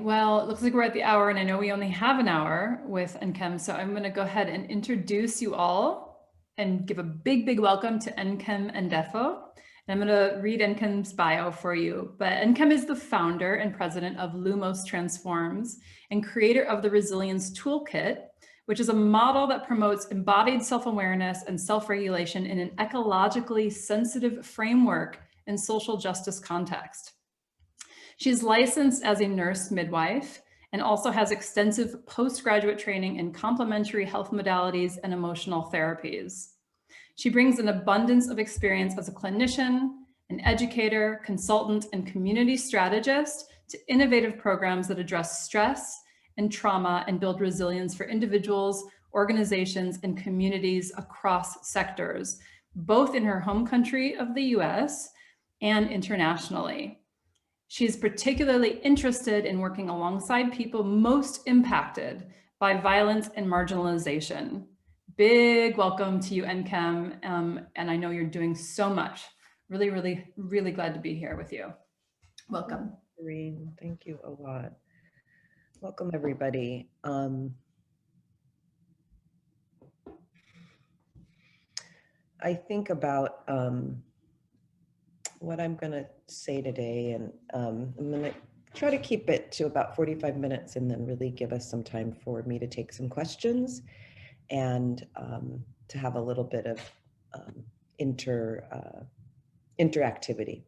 well, it looks like we're at the hour, and I know we only have an hour with Nkem, so I'm going to go ahead and introduce you all and give a big, big welcome to Nkem Ndefo. And I'm going to read Nkem's bio for you, but Nkem is the founder and president of Lumos Transforms and creator of the Resilience Toolkit, which is a model that promotes embodied self-awareness and self-regulation in an ecologically sensitive framework and social justice context. She's licensed as a nurse midwife and also has extensive postgraduate training in complementary health modalities and emotional therapies. She brings an abundance of experience as a clinician, an educator, consultant, and community strategist to innovative programs that address stress and trauma and build resilience for individuals, organizations, and communities across sectors, both in her home country of the US and internationally. She's particularly interested in working alongside people most impacted by violence and marginalization. Big welcome to you, Nkem, and I know you're doing so much. Really, really, really glad to be here with you. Welcome. Irene, thank you a lot. Welcome, everybody. I think about what I'm going to say today, and I'm going to try to keep it to about 45 minutes and then really give us some time for me to take some questions and to have a little bit of interactivity.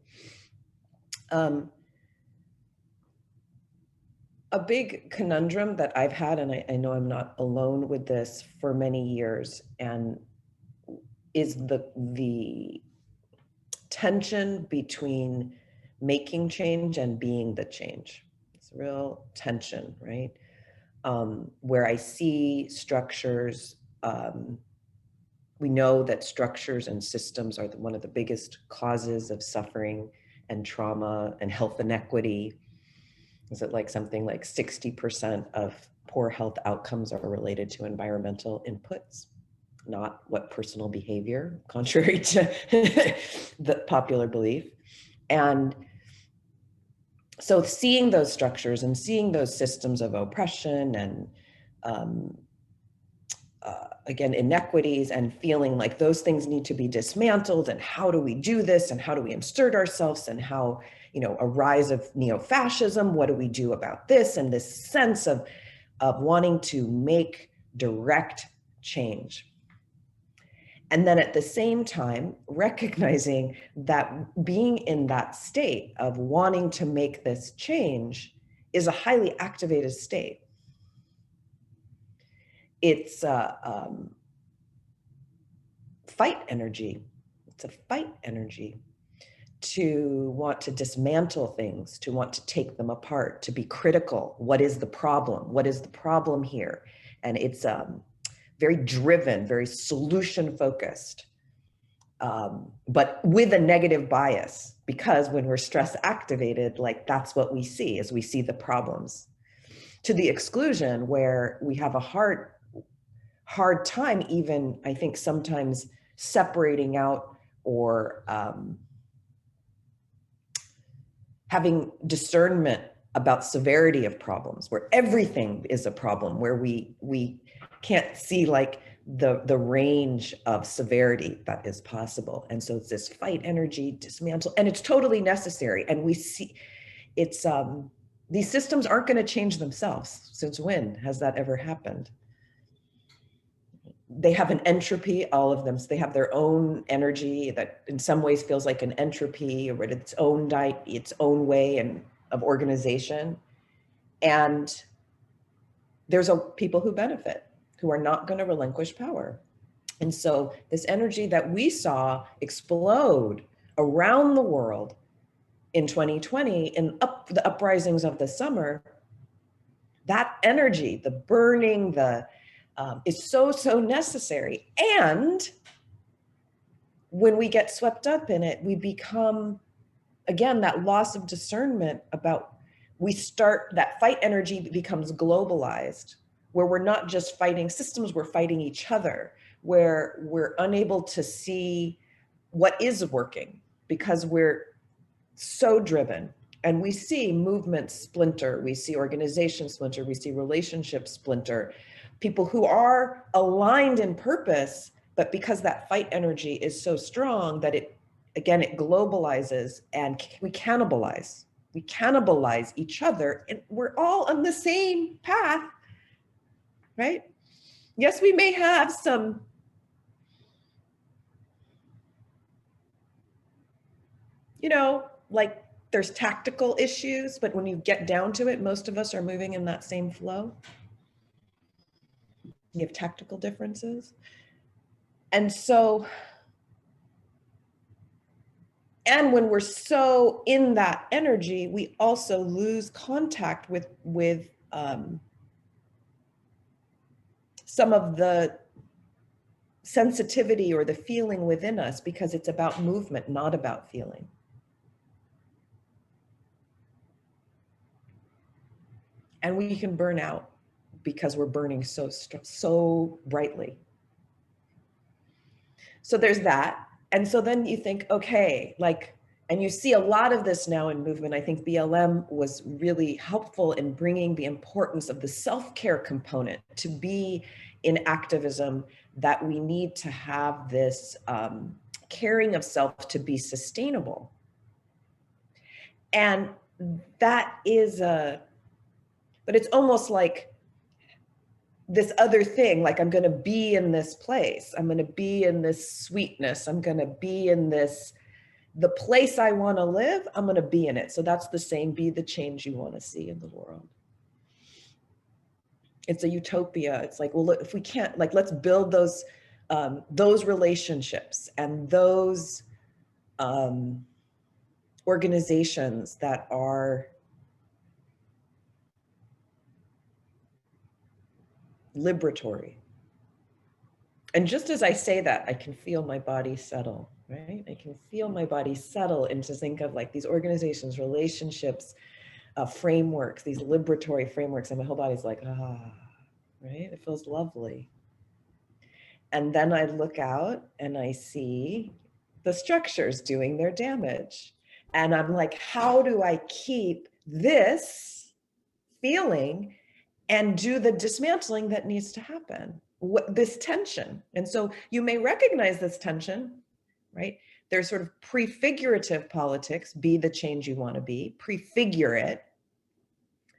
A big conundrum that I've had, and I know I'm not alone with this for many years, and is the tension between making change and being the change. It's a real tension, right? Where I see structures, we know that structures and systems are one of the biggest causes of suffering and trauma and health inequity. Is it like something like 60% of poor health outcomes are related to environmental inputs, not what personal behavior, contrary to the popular belief. And so seeing those structures and seeing those systems of oppression and again, inequities, and feeling like those things need to be dismantled, and how do we do this, and how do we insert ourselves, and how, you know, a rise of neo-fascism, what do we do about this, and this sense of wanting to make direct change. And then at the same time, recognizing that being in that state of wanting to make this change is a highly activated state. It's fight energy. It's a fight energy to want to dismantle things, to want to take them apart, to be critical. What is the problem? What is the problem here? And it's very driven, very solution focused, but with a negative bias, because when we're stress activated, like that's what we see, is we see the problems to the exclusion, where we have a hard time even, I think, sometimes separating out or having discernment about severity of problems, where everything is a problem, where we can't see like the range of severity that is possible. And so it's this fight energy, dismantle, and it's totally necessary. And we see it's, these systems aren't going to change themselves. Since when has that ever happened? They have an entropy, all of them. So they have their own energy that in some ways feels like an entropy, or its own way and of organization. And there's people who benefit, who are not going to relinquish power. And so this energy that we saw explode around the world in 2020, in the uprisings of the summer, that energy, the burning, is so necessary. And when we get swept up in it, we become, again, that loss of discernment about, that fight energy becomes globalized, where we're not just fighting systems, we're fighting each other, where we're unable to see what is working because we're so driven And we see movements splinter, we see organizations splinter, we see relationships splinter, people who are aligned in purpose, but because that fight energy is so strong that it, again, it globalizes and we cannibalize each other, and we're all on the same path, right? Yes, we may have some like there's tactical issues, but when you get down to it, most of us are moving in that same flow. You have tactical differences. And so, and when we're so in that energy, we also lose contact with some of the sensitivity or the feeling within us, because it's about movement, not about feeling. And we can burn out because we're burning so brightly. So there's that. And so then you think, okay, like, and you see a lot of this now in movement. I think BLM was really helpful in bringing the importance of the self-care component to be in activism, that we need to have this caring of self to be sustainable. And that is but it's almost like this other thing, like I'm going to be in this place, I'm going to be in this sweetness, I'm going to be in this, the place I want to live, I'm going to be in it. So that's the same, be the change you want to see in the world. It's a utopia. It's like, well, if we can't, like, let's build those relationships and those organizations that are liberatory. And just as I say that, I can feel my body settle, right? I can feel my body settle into think of like these organizations, relationships, frameworks, these liberatory frameworks, and my whole body's like, ah, right? It feels lovely. And then I look out and I see the structures doing their damage. And I'm like, how do I keep this feeling and do the dismantling that needs to happen? This tension. And so you may recognize this tension, right? There's sort of prefigurative politics, be the change you want to be, prefigure it,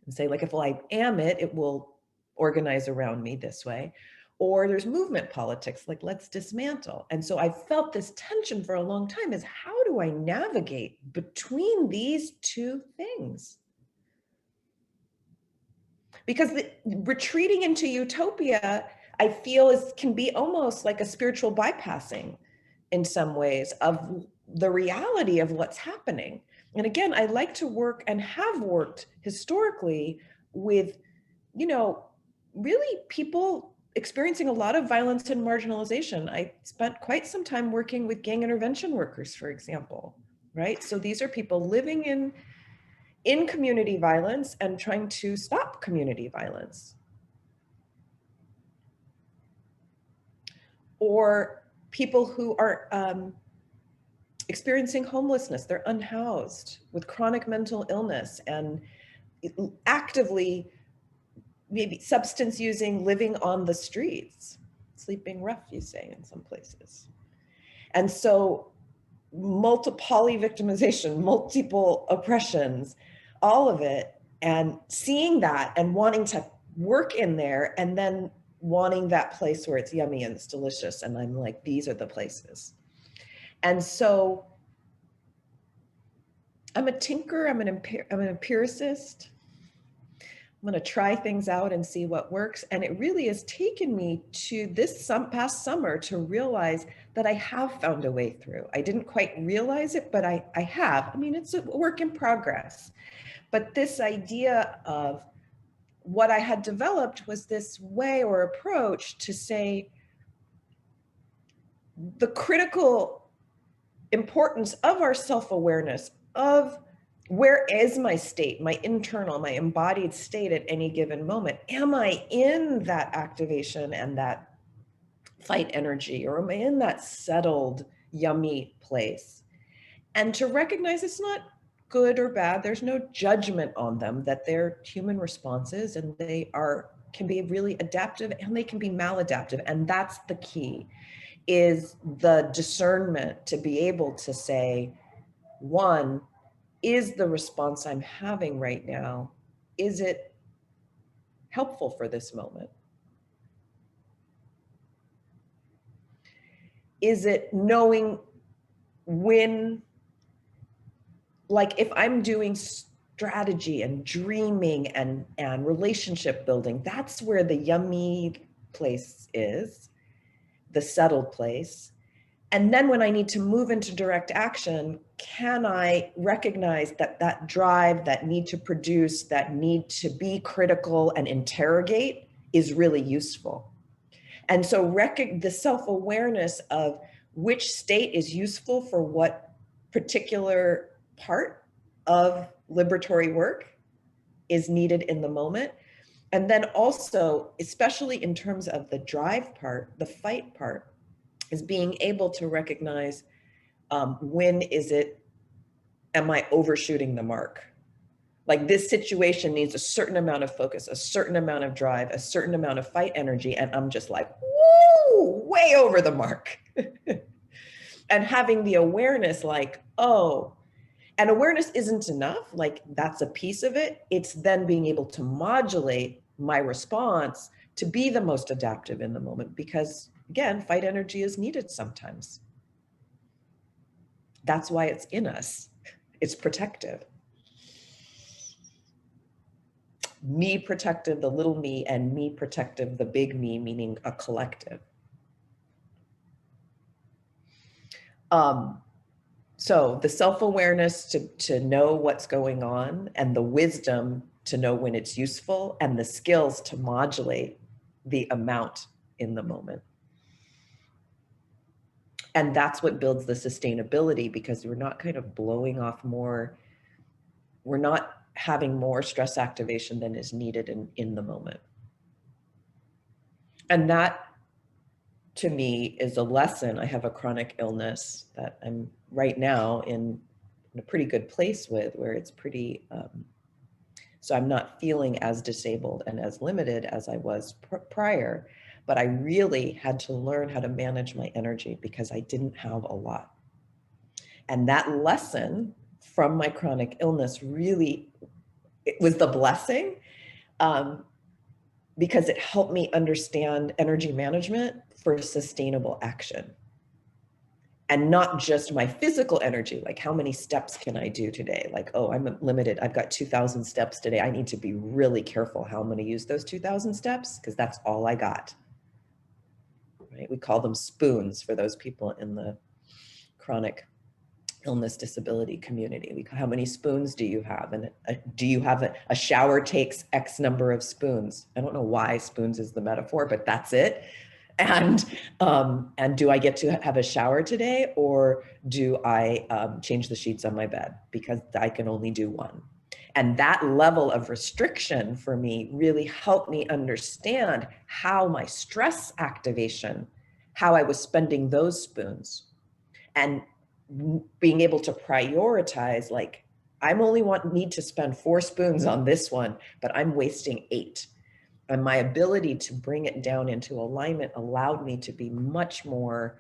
and say, like, if I am it, it will organize around me this way. Or there's movement politics, like, let's dismantle. And so I felt this tension for a long time, is how do I navigate between these two things? Because retreating into utopia, I feel, can be almost like a spiritual bypassing in some ways of the reality of what's happening. And again, I like to work and have worked historically with, really people experiencing a lot of violence and marginalization. I spent quite some time working with gang intervention workers, for example, right? So these are people living in community violence and trying to stop community violence. Or people who are experiencing homelessness, they're unhoused with chronic mental illness and actively maybe substance using, living on the streets, sleeping rough, you say, in some places. And so poly-victimization, multiple oppressions, all of it, and seeing that and wanting to work in there, and then wanting that place where it's yummy and it's delicious. And I'm like, these are the places. And so I'm a tinker, I'm an empiricist. I'm going to try things out and see what works. And it really has taken me to this past summer to realize that I have found a way through. I didn't quite realize it, but I have. I mean, it's a work in progress. But this idea of what I had developed was this way or approach to say the critical importance of our self-awareness, of where is my state, my internal, my embodied state at any given moment? Am I in that activation and that fight energy, or am I in that settled, yummy place? And to recognize it's not good or bad. There's no judgment on them, that they're human responses, and can be really adaptive and they can be maladaptive. And that's the key, is the discernment to be able to say, one, is the response I'm having right now, is it helpful for this moment? Is it knowing when, like if I'm doing strategy and dreaming and relationship building, that's where the yummy place is, the settled place. And then when I need to move into direct action, can I recognize that that drive, that need to produce, that need to be critical and interrogate is really useful? And so the self-awareness of which state is useful for what particular part of liberatory work is needed in the moment. And then also, especially in terms of the drive part, the fight part, is being able to recognize when am I overshooting the mark? Like this situation needs a certain amount of focus, a certain amount of drive, a certain amount of fight energy, and I'm just like, woo, way over the mark. And having the awareness like, oh, and awareness isn't enough, like that's a piece of it. It's then being able to modulate my response to be the most adaptive in the moment, because again, fight energy is needed sometimes. That's why it's in us. It's protective. Me protective, the little me, and me protective, the big me, meaning a collective. So the self-awareness to know what's going on, and the wisdom to know when it's useful, and the skills to modulate the amount in the moment. And that's what builds the sustainability, because we're not kind of blowing off more, we're not having more stress activation than is needed in the moment. And that, to me, is a lesson. I have a chronic illness that I'm right now in a pretty good place with, where it's pretty, so I'm not feeling as disabled and as limited as I was prior, but I really had to learn how to manage my energy because I didn't have a lot. And that lesson from my chronic illness really, it was the blessing, because it helped me understand energy management for sustainable action. And not just my physical energy, like how many steps can I do today? Like, oh, I'm limited. I've got 2,000 steps today. I need to be really careful how I'm going to use those 2,000 steps, because that's all I got. Right? We call them spoons for those people in the chronic illness disability community. How many spoons do you have? And do you have a shower takes X number of spoons? I don't know why spoons is the metaphor, but that's it. And do I get to have a shower today, or do I change the sheets on my bed because I can only do one? And that level of restriction for me really helped me understand how my stress activation, how I was spending those spoons, and being able to prioritize, like, I'm only need to spend 4 spoons on this one, but I'm wasting 8. And my ability to bring it down into alignment allowed me to be much more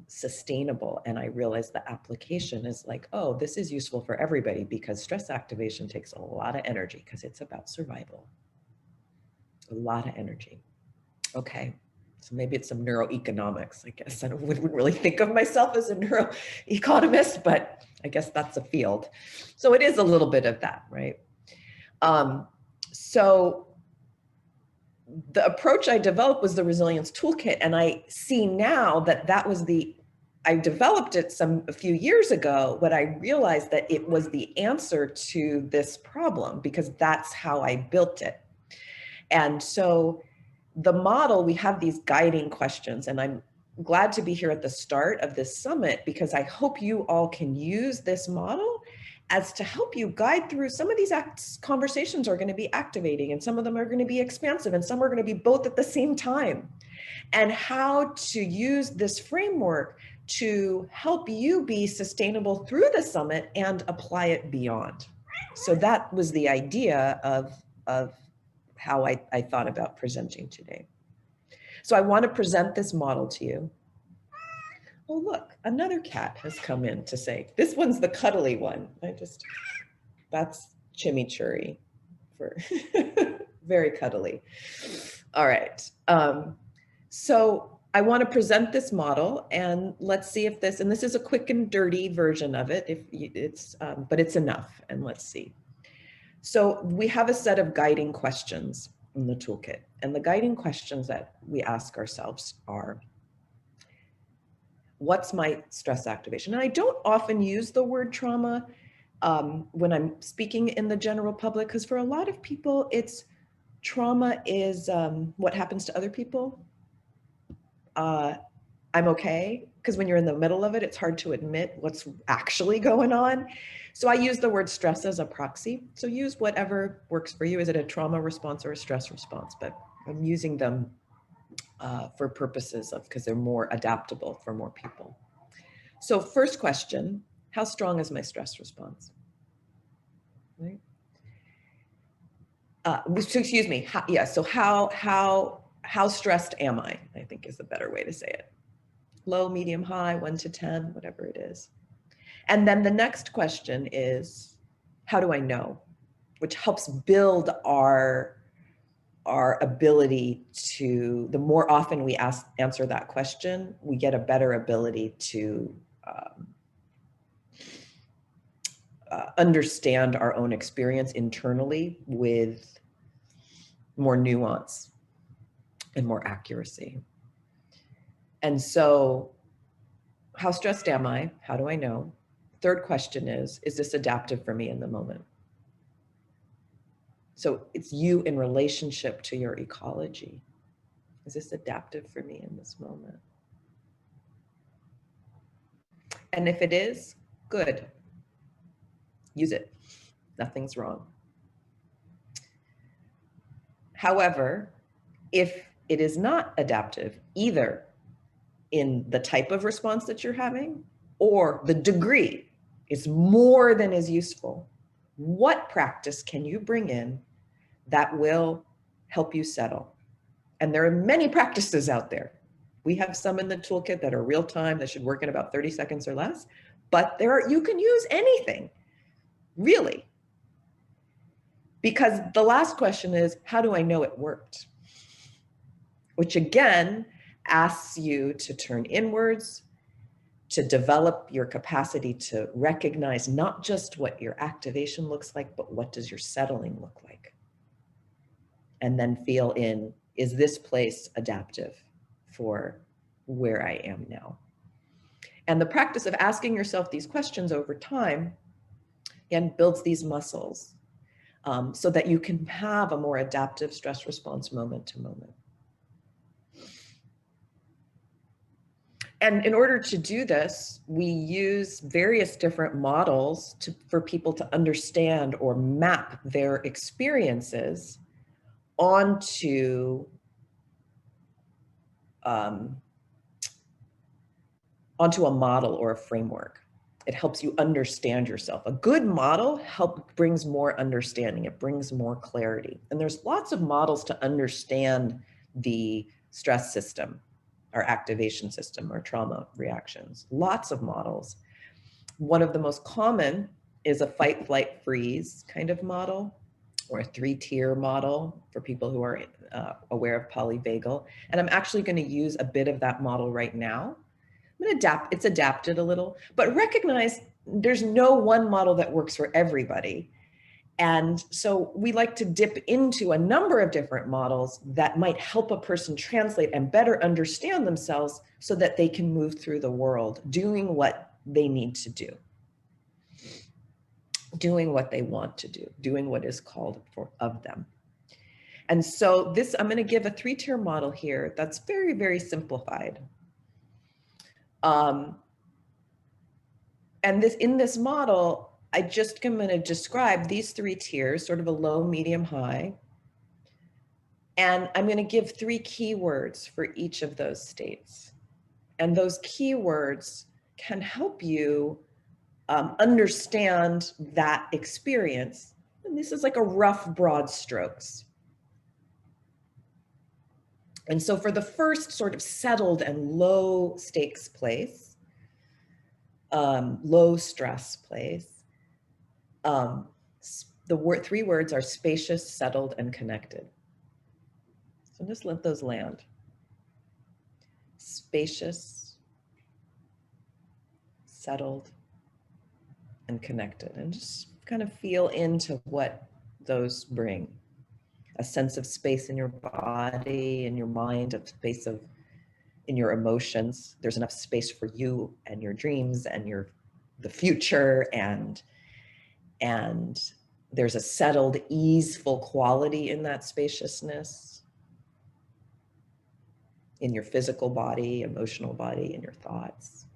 sustainable. And I realized the application is like, oh, this is useful for everybody, because stress activation takes a lot of energy, because it's about survival. A lot of energy. Okay. So maybe it's some neuroeconomics. I guess I wouldn't really think of myself as a neuroeconomist, but I guess that's a field. So it is a little bit of that, right? So the approach I developed was the Resilience Toolkit. And I see now that that was I developed it a few years ago, but I realized that it was the answer to this problem, because that's how I built it. And so the model, we have these guiding questions, and I'm glad to be here at the start of this summit, because I hope you all can use this model as to help you guide through. Some of these conversations are going to be activating, and some of them are going to be expansive, and some are going to be both at the same time. And how to use this framework to help you be sustainable through the summit and apply it beyond. So that was the idea of how I thought about presenting today. So I want to present this model to you. Oh, look, another cat has come in to say, this one's the cuddly one. That's chimichurri for very cuddly. All right. So I want to present this model, and let's see if this, and this is a quick and dirty version of it, but it's enough, and let's see. So we have a set of guiding questions in the toolkit, and the guiding questions that we ask ourselves are, what's my stress activation? And I don't often use the word trauma when I'm speaking in the general public, because for a lot of people, trauma is what happens to other people. I'm okay, because when you're in the middle of it, it's hard to admit what's actually going on. So I use the word stress as a proxy. So use whatever works for you. Is it a trauma response or a stress response? But I'm using them for purposes of, because they're more adaptable for more people. So first question, how strong is my stress response? Right? So excuse me, so how stressed am I think is the better way to say it. Low, medium, high, 1 to 10, whatever it is. And then the next question is, how do I know? Which helps build our ability to, the more often we answer that question, we get a better ability to understand our own experience internally with more nuance and more accuracy. And so, how stressed am I? How do I know? Third question is this adaptive for me in the moment? So it's you in relationship to your ecology. Is this adaptive for me in this moment? And if it is, good. Use it. Nothing's wrong. However, if it is not adaptive, either in the type of response that you're having or the degree is more than is useful, what practice can you bring in that will help you settle? And there are many practices out there. We have some in the toolkit that are real time, that should work in about 30 seconds or less, but you can use anything, really. Because the last question is, how do I know it worked? Which again, asks you to turn inwards, to develop your capacity to recognize not just what your activation looks like, but what does your settling look like? And then feel in, is this place adaptive for where I am now? And the practice of asking yourself these questions over time, again, builds these muscles so that you can have a more adaptive stress response moment to moment. And in order to do this, we use various different models for people to understand or map their experiences onto a model or a framework. It helps you understand yourself. A good model brings more understanding. It brings more clarity. And there's lots of models to understand the stress system, our activation system, our trauma reactions. Lots of models. One of the most common is a fight, flight, freeze kind of model, or a 3-tier model for people who are aware of polyvagal. And I'm actually going to use a bit of that model right now. I'm going to it's adapted a little, but recognize there's no one model that works for everybody. And so we like to dip into a number of different models that might help a person translate and better understand themselves so that they can move through the world doing what they need to do, doing what they want to do, doing what is called of them. And so I'm going to give a 3-tier model here that's very, very simplified. And in this model, I'm going to describe these 3 tiers, sort of a low, medium, high. And I'm going to give 3 keywords for each of those states. And those keywords can help you understand that experience. And this is like a rough, broad strokes. And so for the first sort of settled and low stakes place, low stress place, the three words are spacious, settled, and connected. So just let those land. Spacious, settled, and connected. And just kind of feel into what those bring. A sense of space in your body, in your mind, a space in your emotions. There's enough space for you and your dreams and the future, and there's a settled, easeful quality in that spaciousness, in your physical body, emotional body, in your thoughts.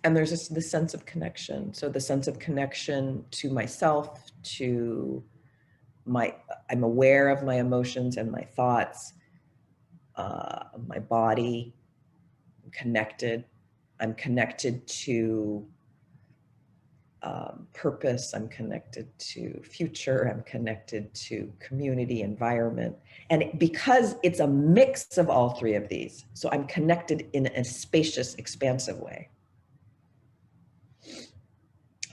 And there's this sense of connection. So the sense of connection to myself, I'm aware of my emotions and my thoughts, my body, I'm connected. I'm connected to purpose. I'm connected to future. I'm connected to community, environment. And because it's a mix of all three of these, so I'm connected in a spacious, expansive way.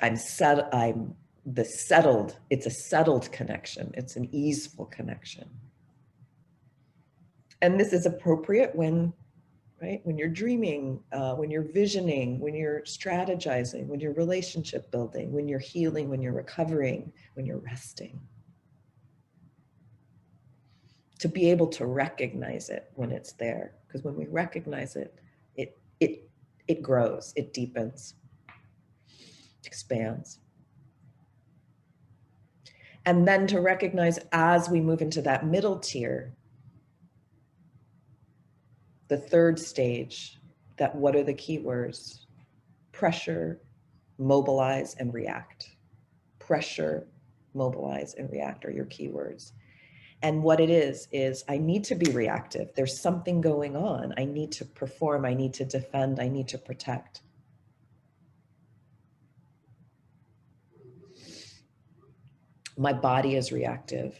It's a settled connection. It's an easeful connection. And this is appropriate when you're dreaming, when you're visioning, when you're strategizing, when you're relationship building, when you're healing, when you're recovering, when you're resting. To be able to recognize it when it's there. Because when we recognize it, it grows, it deepens, it expands. And then to recognize as we move into that middle tier, the third stage, that what are the keywords? Pressure, mobilize, and react. Pressure, mobilize, and react are your keywords. And what it is I need to be reactive. There's something going on. I need to perform, I need to defend, I need to protect. My body is reactive.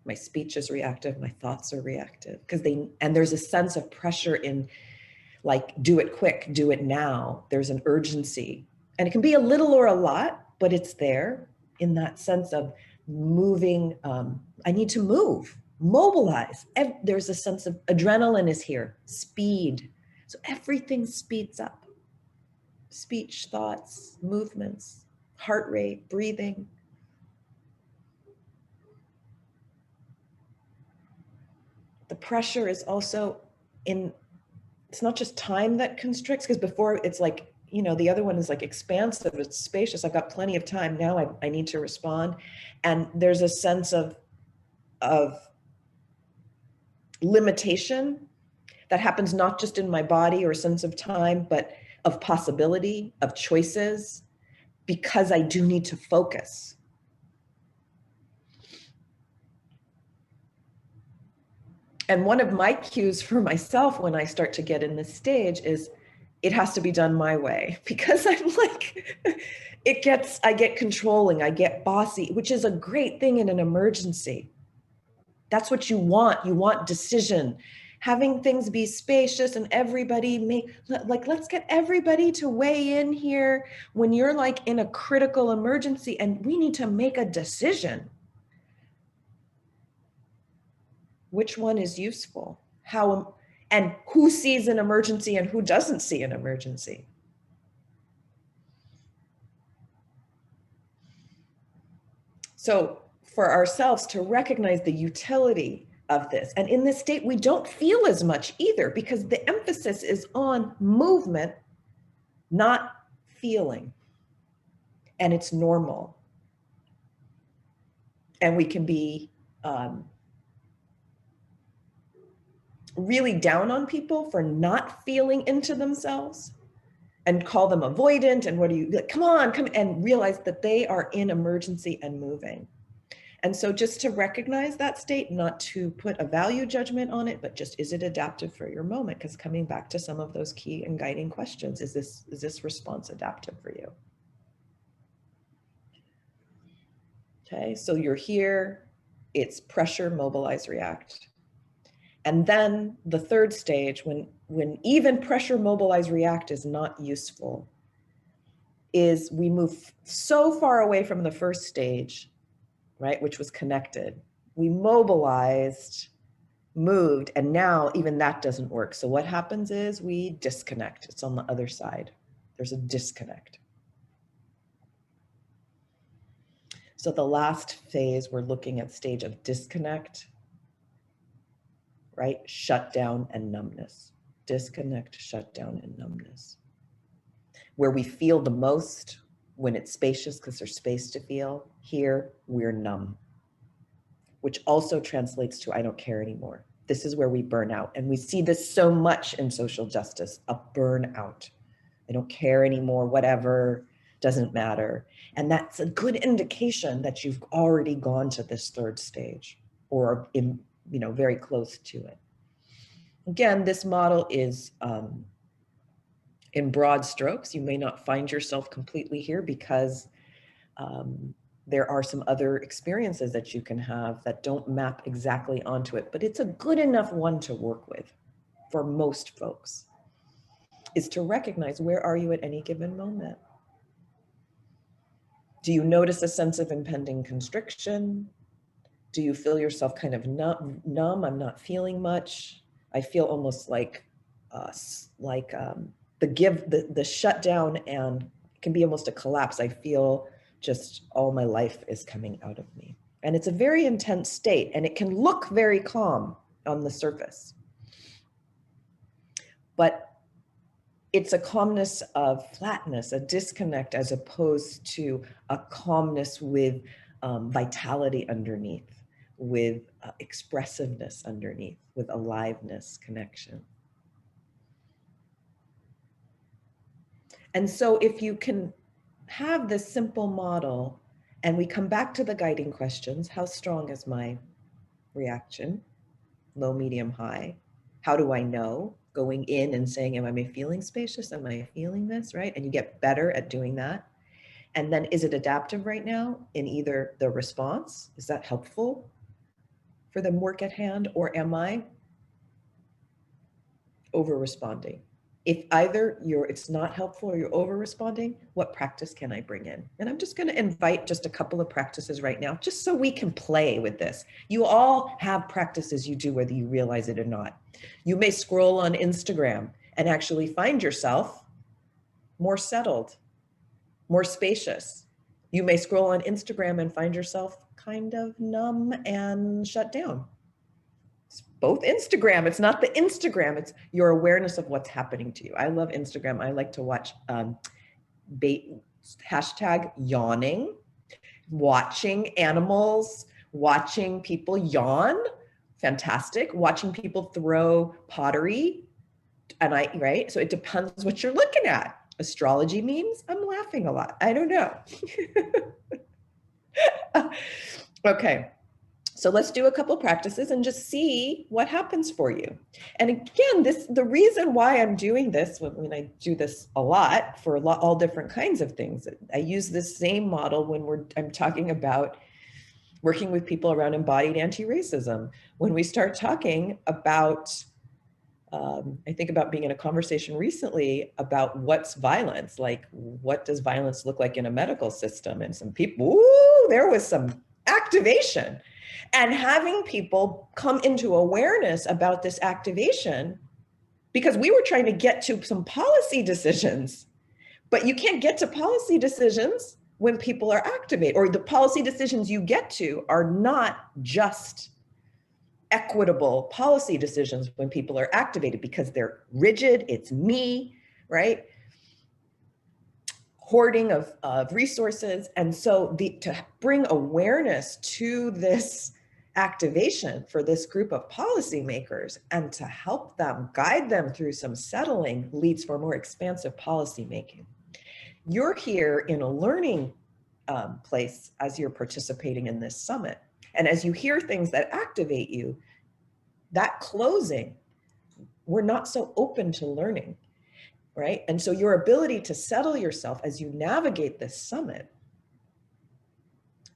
My speech is reactive, my thoughts are reactive. And there's a sense of pressure in like, do it quick, do it now. There's an urgency. And it can be a little or a lot, but it's there in that sense of moving. I need to move, mobilize. There's a sense of adrenaline is here, speed. So everything speeds up. Speech, thoughts, movements, heart rate, breathing. The pressure is also it's not just time that constricts, because before it's like, the other one is like expansive, it's spacious. I've got plenty of time. Now I need to respond. And there's a sense of limitation that happens not just in my body or sense of time, but of possibility, of choices, because I do need to focus. And one of my cues for myself when I start to get in this stage is it has to be done my way, because I'm like, I get controlling, I get bossy, which is a great thing in an emergency. That's what you want. You want decision, having things be spacious and everybody let's get everybody to weigh in here when you're like in a critical emergency and we need to make a decision. Which one is useful? And who sees an emergency and who doesn't see an emergency? So for ourselves to recognize the utility of this. And in this state, we don't feel as much either, because the emphasis is on movement, not feeling. And it's normal. And we can be really down on people for not feeling into themselves and call them avoidant. And come on, and realize that they are in emergency and moving. And so just to recognize that state, not to put a value judgment on it, but just, is it adaptive for your moment? Because coming back to some of those key and guiding questions, is this response adaptive for you? Okay, so you're here, it's pressure, mobilize, react. And then the third stage, when even pressure, mobilize, react is not useful, is we move so far away from the first stage, right, which was connected. We mobilized, moved, and now even that doesn't work. So what happens is we disconnect. It's on the other side. There's a disconnect. So the last phase, we're looking at stage of disconnect, right? Shutdown and numbness. Disconnect, shutdown, and numbness. Where we feel the most when it's spacious because there's space to feel. Here, we're numb, which also translates to I don't care anymore. This is where we burn out. And we see this so much in social justice, a burnout. I don't care anymore, whatever, doesn't matter. And that's a good indication that you've already gone to this third stage or in, very close to it. Again, this model is in broad strokes. You may not find yourself completely here because there are some other experiences that you can have that don't map exactly onto it, but it's a good enough one to work with for most folks, is to recognize where are you at any given moment. Do you notice a sense of impending constriction? Do you feel yourself kind of numb? I'm not feeling much. I feel almost like the shutdown, and it can be almost a collapse. I feel just all my life is coming out of me. And it's a very intense state, and it can look very calm on the surface. But it's a calmness of flatness, a disconnect, as opposed to a calmness with vitality underneath, with expressiveness underneath, with aliveness, connection. And so if you can have this simple model, and we come back to the guiding questions, how strong is my reaction? Low, medium, high. How do I know? Going in and saying, am I feeling spacious? Am I feeling this, right? And you get better at doing that. And then, is it adaptive right now in either the response? Is that helpful for the work at hand? Or am I over-responding? If either it's not helpful or you're over-responding, what practice can I bring in? And I'm just going to invite just a couple of practices right now, just so we can play with this. You all have practices you do whether you realize it or not. You may scroll on Instagram and actually find yourself more settled, more spacious. You may scroll on Instagram and find yourself kind of numb and shut down. Both Instagram, it's not the Instagram, it's your awareness of what's happening to you. I love Instagram. I like to watch hashtag yawning, watching animals, watching people yawn, fantastic. Watching people throw pottery, right? So it depends what you're looking at. Astrology memes, I'm laughing a lot. I don't know. Okay. So let's do a couple practices and just see what happens for you. And again, the reason why I'm doing this, when I do this a lot for all different kinds of things, I use this same model when I'm talking about working with people around embodied anti-racism. When we start talking about, I think about being in a conversation recently about what's violence, like what does violence look like in a medical system? And some people, there was some activation. And having people come into awareness about this activation, because we were trying to get to some policy decisions, but you can't get to policy decisions when people are activated, or the policy decisions you get to are not just equitable policy decisions when people are activated, because they're rigid, it's me, right? Hoarding of resources. And so to bring awareness to this activation for this group of policymakers and to help them, guide them through some settling, leads for more expansive policy making. You're here in a learning place as you're participating in this summit. And as you hear things that activate you, that closing, we're not so open to learning, right? And so your ability to settle yourself as you navigate this summit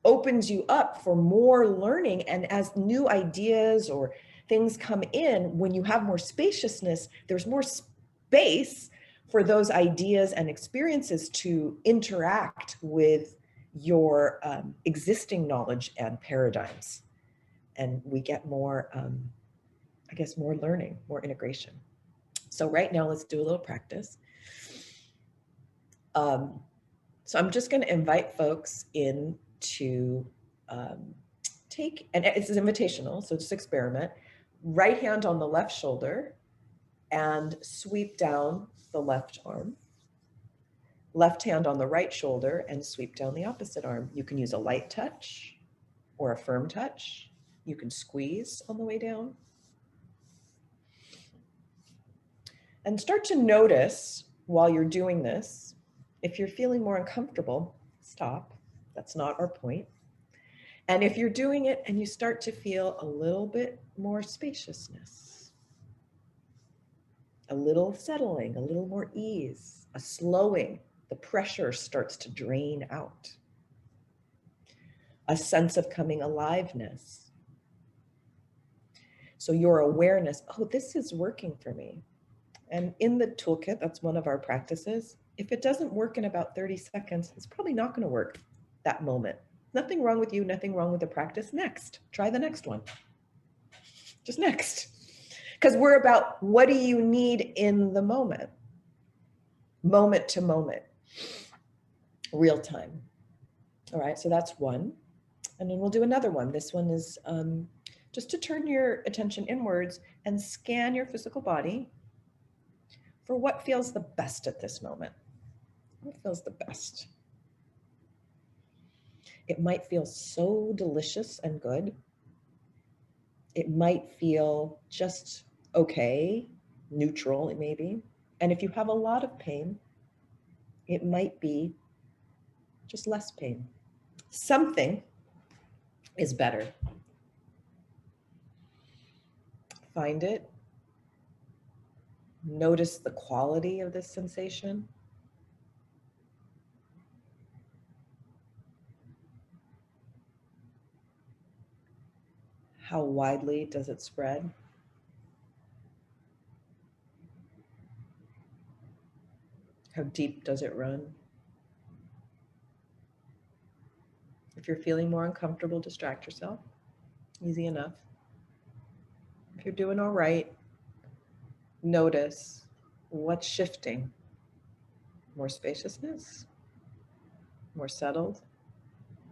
opens you up for more learning. And as new ideas or things come in, when you have more spaciousness, there's more space for those ideas and experiences to interact with your existing knowledge and paradigms. And we get more, I guess, more learning, more integration. So right now, let's do a little practice. So I'm just going to invite folks in to take, and it's invitational, so just experiment. Right hand on the left shoulder and sweep down the left arm. Left hand on the right shoulder and sweep down the opposite arm. You can use a light touch or a firm touch. You can squeeze on the way down. And start to notice while you're doing this, if you're feeling more uncomfortable, stop. That's not our point. And if you're doing it and you start to feel a little bit more spaciousness, a little settling, a little more ease, a slowing, the pressure starts to drain out, a sense of coming aliveness. So your awareness, oh, this is working for me. And in the toolkit, that's one of our practices. If it doesn't work in about 30 seconds, it's probably not going to work that moment. Nothing wrong with you, nothing wrong with the practice. Next, try the next one. Just next. Because we're about what do you need in the moment to moment, real time. All right, so that's one. And then we'll do another one. This one is just to turn your attention inwards and scan your physical body for what feels the best at this moment. What feels the best? It might feel so delicious and good. It might feel just okay, neutral, it may be. And if you have a lot of pain, it might be just less pain. Something is better. Find it. Notice the quality of this sensation. How widely does it spread? How deep does it run? If you're feeling more uncomfortable, distract yourself. Easy enough. If you're doing all right, notice what's shifting. More spaciousness, more settled,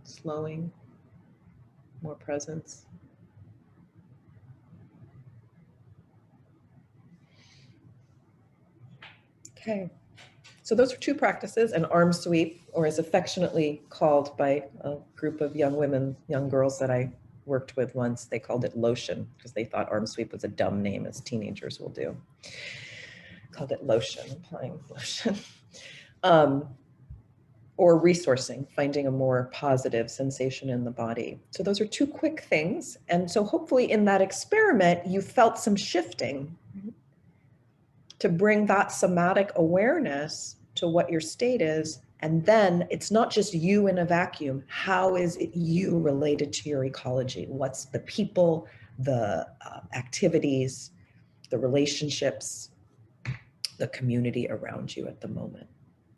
slowing, more presence. Okay, so those are two practices, an arm sweep, or as affectionately called by a group of young women, young girls that I worked with once, they called it lotion because they thought arm sweep was a dumb name, as teenagers will do. Called it lotion, applying lotion. Or resourcing, finding a more positive sensation in the body. So those are two quick things. And so hopefully in that experiment, you felt some shifting to bring that somatic awareness to what your state is. And then it's not just you in a vacuum. How is it you related to your ecology? What's the people, the activities, the relationships, the community around you at the moment?